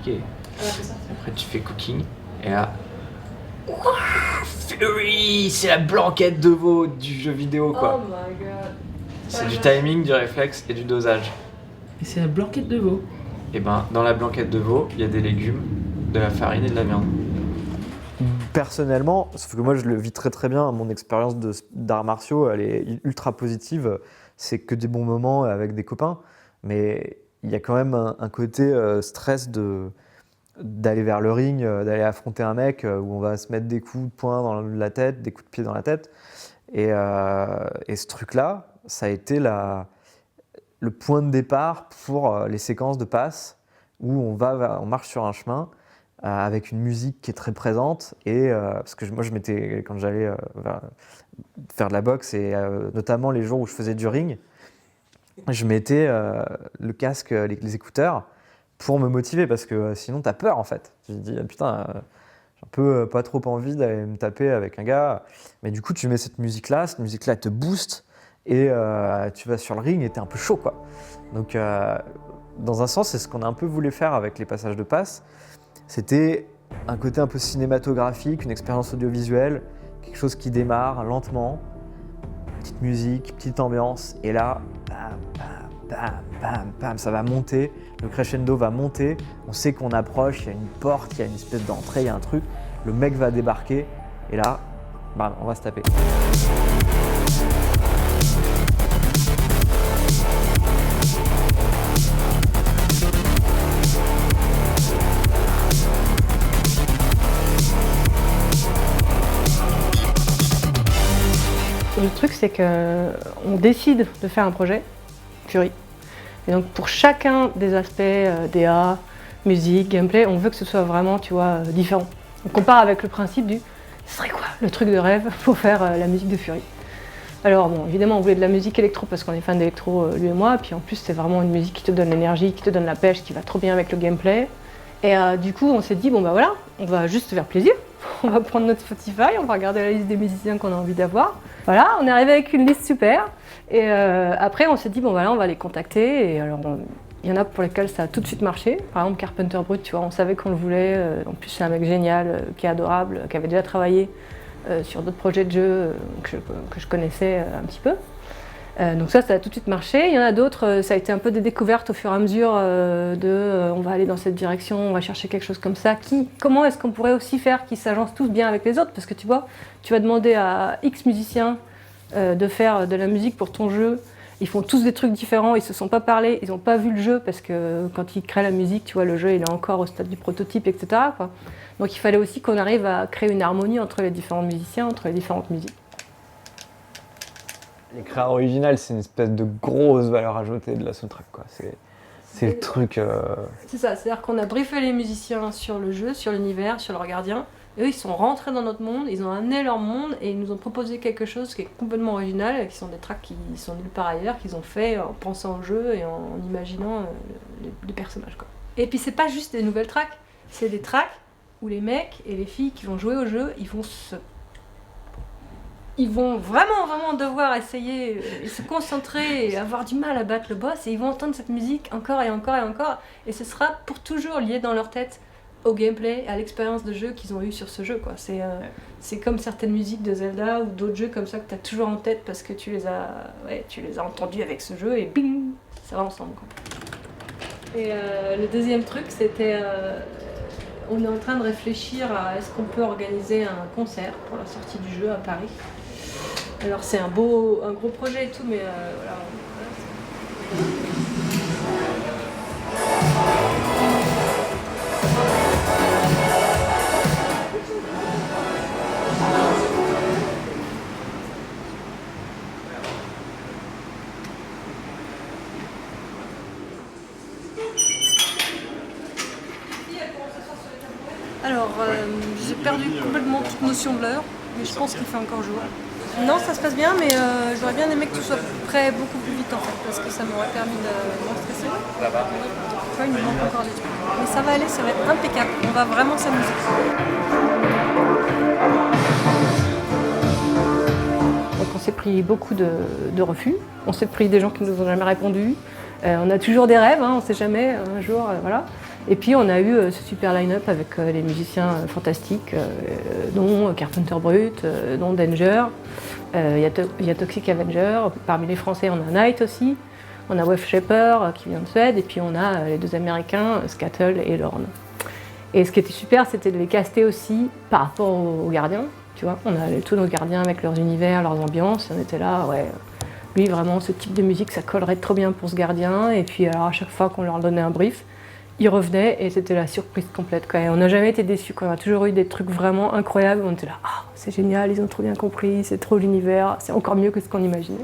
compliqué. Ouais, c'est ça. Après, tu fais cooking, et là. Fury, c'est la blanquette de veau du jeu vidéo, quoi. Oh my god. C'est du timing, du réflexe et du dosage. Et c'est la blanquette de veau. Et ben, dans la blanquette de veau, il y a des légumes, de la farine et de la viande. Personnellement, sauf que moi je le vis très très bien, mon expérience d'arts martiaux elle est ultra positive, c'est que des bons moments avec des copains, mais il y a quand même un côté stress d'aller vers le ring, d'aller affronter un mec où on va se mettre des coups de poing dans la tête, des coups de pied dans la tête, et ce truc-là, ça a été le point de départ pour les séquences de passe où on marche sur un chemin avec une musique qui est très présente et parce que moi quand j'allais faire de la boxe et notamment les jours où je faisais du ring, je mettais le casque, les écouteurs pour me motiver parce que sinon t'as peur en fait. Tu te dis putain j'ai un peu pas trop envie d'aller me taper avec un gars, mais du coup tu mets cette musique là elle te booste et tu vas sur le ring et t'es un peu chaud quoi. Donc dans un sens c'est ce qu'on a un peu voulu faire avec les passages de passe. C'était un côté un peu cinématographique, une expérience audiovisuelle, quelque chose qui démarre lentement, petite musique, petite ambiance, et là, bam, bam, bam, bam, bam, ça va monter, le crescendo va monter, on sait qu'on approche, il y a une porte, il y a une espèce d'entrée, il y a un truc, le mec va débarquer, et là, bam, on va se taper. Le truc, c'est qu'on décide de faire un projet, Fury. Et donc pour chacun des aspects, DA, musique, gameplay, on veut que ce soit vraiment, tu vois, différent. Donc on part avec le principe du « ce serait quoi le truc de rêve pour faire la musique de Fury ?» Alors bon, évidemment, on voulait de la musique électro parce qu'on est fan d'électro, lui et moi, puis en plus c'est vraiment une musique qui te donne l'énergie, qui te donne la pêche, qui va trop bien avec le gameplay. Et du coup, on s'est dit, bon bah voilà, on va juste se faire plaisir. On va prendre notre Spotify, on va regarder la liste des musiciens qu'on a envie d'avoir. Voilà, on est arrivé avec une liste super. Et après, on s'est dit, bon voilà, on va les contacter. Et alors, il y en a pour lesquels ça a tout de suite marché. Par exemple, Carpenter Brut, tu vois, on savait qu'on le voulait. En plus, c'est un mec génial, qui est adorable, qui avait déjà travaillé sur d'autres projets de jeux que je connaissais un petit peu. Donc ça a tout de suite marché. Il y en a d'autres, ça a été un peu des découvertes au fur et à mesure on va aller dans cette direction, on va chercher quelque chose comme ça. Comment est-ce qu'on pourrait aussi faire qu'ils s'agencent tous bien avec les autres? Parce que tu vois, tu vas demander à X musiciens de faire de la musique pour ton jeu. Ils font tous des trucs différents, ils se sont pas parlé, ils n'ont pas vu le jeu parce que quand ils créent la musique, tu vois, le jeu il est encore au stade du prototype, etc., quoi. Donc il fallait aussi qu'on arrive à créer une harmonie entre les différents musiciens, entre les différentes musiques. L'écran original, c'est une espèce de grosse valeur ajoutée de la soundtrack, quoi. C'est le truc. C'est ça, c'est-à-dire qu'on a briefé les musiciens sur le jeu, sur l'univers, sur leur gardien. Et eux, ils sont rentrés dans notre monde, ils ont amené leur monde et ils nous ont proposé quelque chose qui est complètement original, qui sont des tracks qui sont nulle part ailleurs, qu'ils ont fait en pensant au jeu et en imaginant les personnages, quoi. Et puis c'est pas juste des nouvelles tracks, c'est des tracks où les mecs et les filles qui vont jouer au jeu, ils vont vraiment devoir essayer et se concentrer et avoir du mal à battre le boss et ils vont entendre cette musique encore et encore et encore et ce sera pour toujours lié dans leur tête au gameplay, à l'expérience de jeu qu'ils ont eu sur ce jeu, quoi. C'est comme certaines musiques de Zelda ou d'autres jeux comme ça que tu as toujours en tête parce que tu les as entendus avec ce jeu et bing, ça va ensemble, quoi. Et le deuxième truc, c'était on est en train de réfléchir à est-ce qu'on peut organiser un concert pour la sortie du jeu à Paris. Alors c'est un gros projet et tout, mais voilà. Alors, j'ai perdu complètement toute notion de l'heure, mais je pense qu'il fait encore jour. Non, ça se passe bien, mais j'aurais bien aimé que tout soit prêt beaucoup plus vite en fait, parce que ça m'aurait permis de moins stresser. Tu vois, il nous manque encore des trucs. Mais ça va aller, ça va être impeccable. On va vraiment s'amuser. Donc on s'est pris beaucoup de refus, on s'est pris des gens qui ne nous ont jamais répondu. On a toujours des rêves, hein, on ne sait jamais, un jour, voilà. Et puis on a eu ce super line-up avec les musiciens fantastiques, dont Carpenter Brut, dont Danger. Il y a Toxic Avenger. Parmi les Français, on a Night aussi. On a Wef Shaper qui vient de Suède. Et puis on a les deux Américains, Scattle et Lorne. Et ce qui était super, c'était de les caster aussi par rapport aux gardiens. Tu vois, on avait tous nos gardiens avec leurs univers, leurs ambiances. On était là, ouais. Lui, vraiment, ce type de musique, ça collerait trop bien pour ce gardien. Et puis alors à chaque fois qu'on leur donnait un brief, ils revenaient et c'était la surprise complète, quoi. Et on n'a jamais été déçus, quoi. On a toujours eu des trucs vraiment incroyables. On était là, ah, c'est génial, ils ont trop bien compris, c'est trop l'univers, c'est encore mieux que ce qu'on imaginait.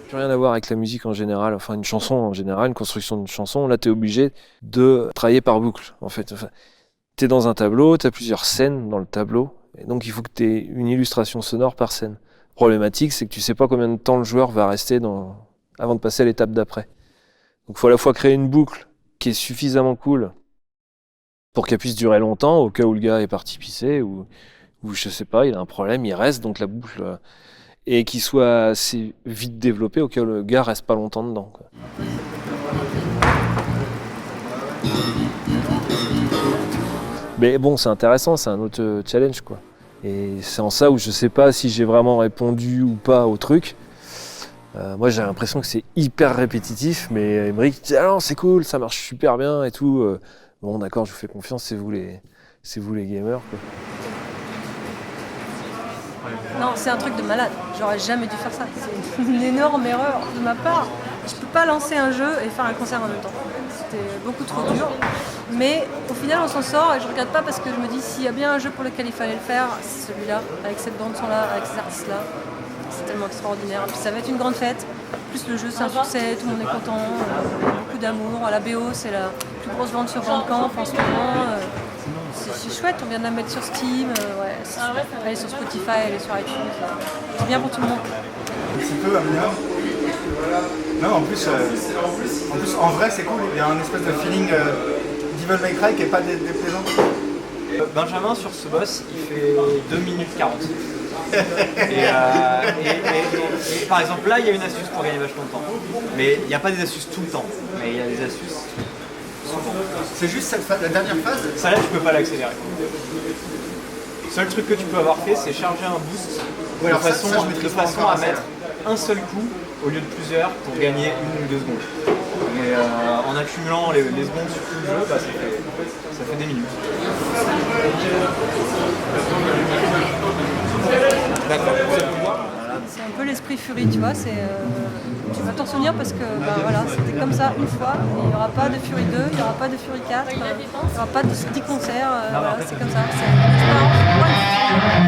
Plus rien à voir avec la musique en général, enfin une chanson en général, une construction d'une chanson. Là, tu es obligé de travailler par boucle, en fait. Enfin, tu es dans un tableau, tu as plusieurs scènes dans le tableau, et donc il faut que tu aies une illustration sonore par scène. Problématique, c'est que tu sais pas combien de temps le joueur va rester avant de passer à l'étape d'après. Donc il faut à la fois créer une boucle qui est suffisamment cool pour qu'elle puisse durer longtemps, au cas où le gars est parti pisser, ou je sais pas, il a un problème, il reste, donc la boucle... et qui soit assez vite développée, au cas où le gars reste pas longtemps dedans, quoi. Mais bon, c'est intéressant, c'est un autre challenge, quoi. Et c'est en ça où je sais pas si j'ai vraiment répondu ou pas au truc. Moi j'ai l'impression que c'est hyper répétitif, mais Emmerich dit « Ah non, c'est cool, ça marche super bien et tout. » Bon d'accord, je vous fais confiance, c'est vous les gamers, quoi. Non, c'est un truc de malade. J'aurais jamais dû faire ça. C'est une énorme erreur de ma part. Je peux pas lancer un jeu et faire un concert en même temps. C'était beaucoup trop dur. Mais au final, on s'en sort et je regrette pas parce que je me dis s'il y a bien un jeu pour lequel il fallait le faire, c'est celui-là, avec cette bande-son-là, avec ces artistes-là. C'est tellement extraordinaire. Puis ça va être une grande fête. En plus, le jeu, c'est un succès, tout le monde est content. Beaucoup d'amour. La BO, c'est la plus grosse vente sur Bandcamp en ce moment. C'est chouette, on vient de la mettre sur Steam, ouais, elle est sur Spotify, elle est sur iTunes, c'est bien pour tout le monde. Un petit peu, Amina. Non, en plus, en vrai, c'est cool, il y a un espèce de feeling Devil May Cry qui n'est pas déplaisant. Benjamin, sur ce boss, il fait 2 minutes 40. et par exemple, là, il y a une astuce pour gagner vachement de temps. Mais il n'y a pas des astuces tout le temps, mais il y a des astuces. C'est juste la dernière phase. Ça là, tu peux pas l'accélérer. Le seul truc que tu peux avoir fait, c'est charger un boost de façon à mettre un seul coup au lieu de plusieurs pour gagner 1 ou 2 secondes. Mais en accumulant les secondes sur tout le jeu, bah, ça fait des minutes. C'est un peu l'esprit Fury, tu vois. Tu vas t'en souvenir parce que voilà, c'était comme ça une fois. Il n'y aura pas de Fury 2, il n'y aura pas de Fury 4, il n'y aura pas de 10 concerts. Voilà, c'est comme ça. C'est une expérience.